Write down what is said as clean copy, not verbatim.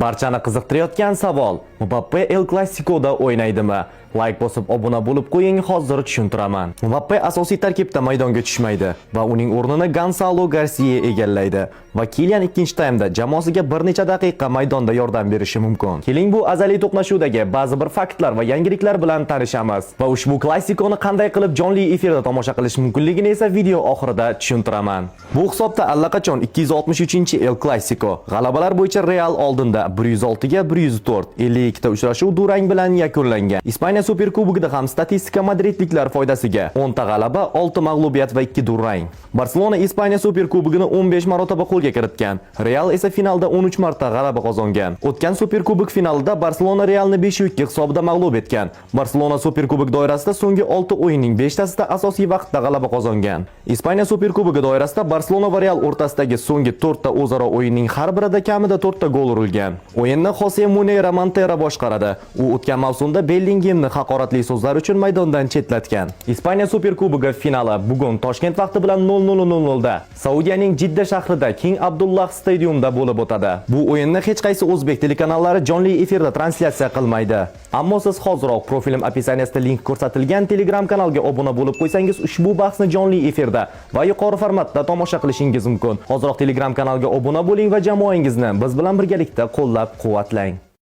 Barchani qiziqtirayotgan savol: Mbappe El Clasico'da o'ynaydimi? Like bosib obuna bo'lib qo'ying, hozir tushuntiraman. Mbappe asosiy tarkibda maydonga tushmaydi va uning o'rnini Gonzalo Garcia egallaydi va Kylian ikkinchi taymda jamoasiga bir necha daqiqa maydonda yordam berishi mumkin. Keling bu azaliy to'qnashuvdagi ba'zi bir faktlar va yangiliklar bilan tanishamiz va ushbu Clasico'ni qanday qilib jonli efirda tomosha qilish mumkinligini esa video oxirida tushuntiraman. Bu hisobda allaqachon 263-El Clasico. G'alabalar bo'yicha Real oldinda 106 ga 104, 52 ta uchrashuv durang bilan yakunlangan. Ispaniya Superkubogida ham statistika madridliklar foydasiga 10 ta g'alaba, 6 mag'lubiyat va 2 durang. Barselona Ispaniya Superkubogini 15 marotaba qo'lga kiritgan. Real esa finalda 13 marta g'alaba qozongan. O'tgan Superkubok finalida Barselona Realni 5-2 hisobida mag'lub etgan. Barselona Superkubok doirasida so'nggi 6 o'yinning 5 tasida asosiy vaqtda g'alaba qozongan. Ispaniya Superkubogi doirasida Barselona va Real o'rtasidagi so'nggi 4 ta o'zaro o'yinning har birida kamida 4 ta gol urilgan. O'yinni Jose Munera Montero boshqaradi. U o'tgan mavsumda Bellinghamni haqoratli so'zlar uchun maydondan chetlatgan. Ispaniya Superkubogi finali bugun Toshkent vaqti bilan 00:00 da Saudiyaning Jidda shahrida King Abdullah stadiumida bo'lib o'tadi. Bu o'yinni hech qaysi o'zbek telekanallari jonli efirda translyatsiya qilmaydi. Ammo siz hoziroq profilim opisiyaniyasida link ko'rsatilgan Telegram kanalga obuna bo'lib qo'ysangiz ushbu bahsni jonli efirda va yuqori formatda tomosha qilishingiz mumkin. Hoziroq Telegram kanalga obuna bo'ling va jamoangizni biz bilan birgalikda qo'llab-quvvatlang.